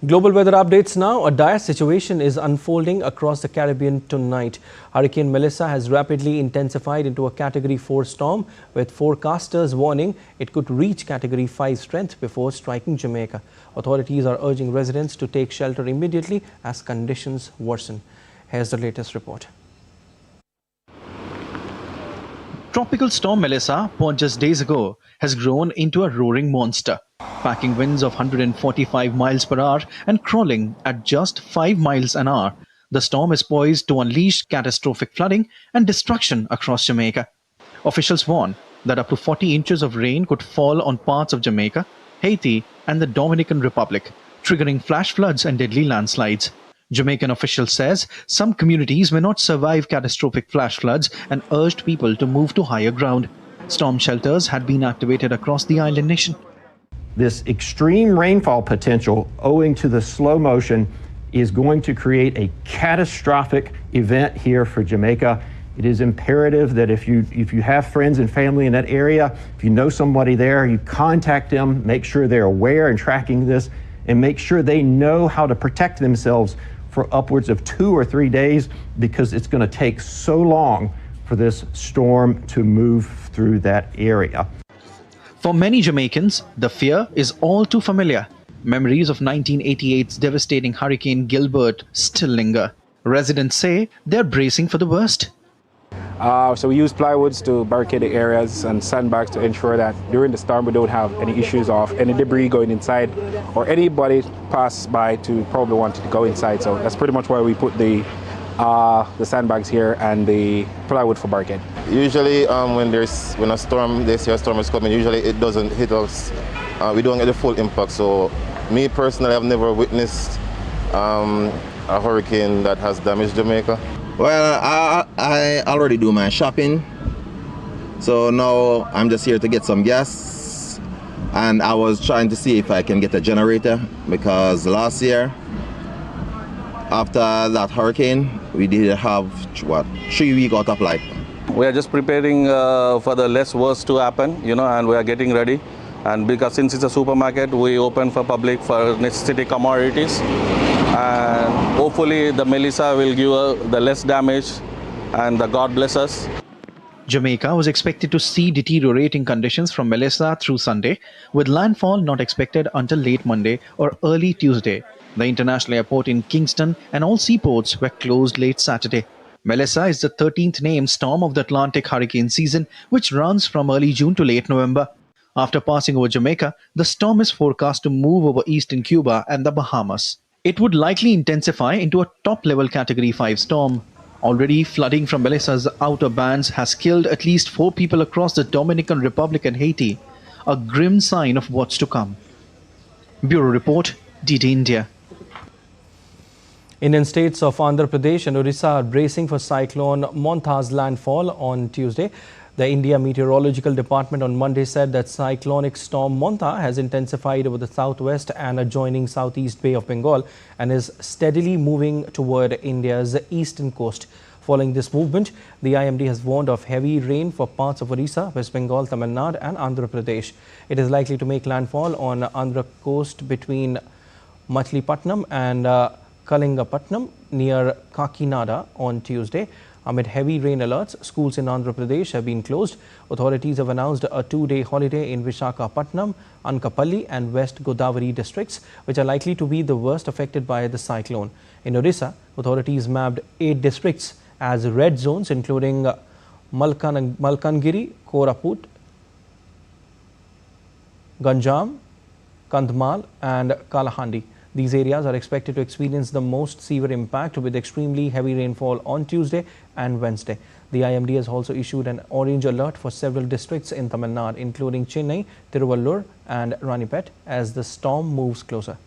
Global weather updates now. A dire situation is unfolding across the Caribbean tonight. Hurricane Melissa has rapidly intensified into a Category 4 storm, with forecasters warning it could reach Category 5 strength before striking Jamaica. Authorities are urging residents to take shelter immediately as conditions worsen. Here's the latest report. Tropical storm Melissa, born just days ago, has grown into a roaring monster, packing winds of 145 miles per hour and crawling at just 5 miles an hour. The storm is poised to unleash catastrophic flooding and destruction across Jamaica. Officials warn that up to 40 inches of rain could fall on parts of Jamaica, Haiti and the Dominican Republic, triggering flash floods and deadly landslides. Jamaican officials says some communities may not survive catastrophic flash floods and urged people to move to higher ground. Storm shelters had been activated across the island nation. This extreme rainfall potential, owing to the slow motion, is going to create a catastrophic event here for Jamaica. It is imperative that if you have friends and family in that area, if you know somebody there, you contact them, make sure they're aware and tracking this, and make sure they know how to protect themselves for upwards of 2 or 3 days, because it's going to take so long for this storm to move through that area. For many Jamaicans, the fear is all too familiar. Memories of 1988's devastating Hurricane Gilbert still linger. Residents say they're bracing for the worst. So we use plywoods to barricade the areas and sandbags to ensure that during the storm we don't have any issues of any debris going inside or anybody pass by to probably want to go inside. So that's pretty much why we put the sandbags here and the plywood for barricade. Usually when a storm, they say a storm is coming, usually it doesn't hit us. We don't get the full impact. So me personally, I've never witnessed a hurricane that has damaged Jamaica. Well, I already do my shopping, so now I'm just here to get some gas, and I was trying to see if I can get a generator, because last year after that hurricane we did have 3 weeks out of light. We are just preparing for the less worse to happen, and we are getting ready. And because since it's a supermarket, we open for public for necessity commodities. And hopefully the Melissa will give the less damage, and God bless us. Jamaica was expected to see deteriorating conditions from Melissa through Sunday, with landfall not expected until late Monday or early Tuesday. The international airport in Kingston and all seaports were closed late Saturday. Melissa is the 13th named storm of the Atlantic hurricane season, which runs from early June to late November. After passing over Jamaica, the storm is forecast to move over eastern Cuba and the Bahamas. It would likely intensify into a top-level Category 5 storm. Already, flooding from Melissa's outer bands has killed at least 4 people across the Dominican Republic and Haiti, a grim sign of what's to come. Bureau Report, DD India. Indian states of Andhra Pradesh and Orissa are bracing for cyclone Montha's landfall on Tuesday. The India Meteorological Department on Monday said that cyclonic storm Montha has intensified over the southwest and adjoining southeast Bay of Bengal and is steadily moving toward India's eastern coast. Following this movement, the IMD has warned of heavy rain for parts of Orissa, West Bengal, Tamil Nadu and Andhra Pradesh. It is likely to make landfall on Andhra coast between Machilipatnam and Kalingapatnam near Kakinada on Tuesday. Amid heavy rain alerts, schools in Andhra Pradesh have been closed. Authorities have announced a 2-day holiday in Visakhapatnam, Ankappalli and West Godavari districts, which are likely to be the worst affected by the cyclone. In Orissa, authorities mapped 8 districts as red zones, including Malkangiri, Koraput, Ganjam, Kandhamal and Kalahandi. These areas are expected to experience the most severe impact with extremely heavy rainfall on Tuesday and Wednesday. The IMD has also issued an orange alert for several districts in Tamil Nadu, including Chennai, Tiruvallur and Ranipet, as the storm moves closer.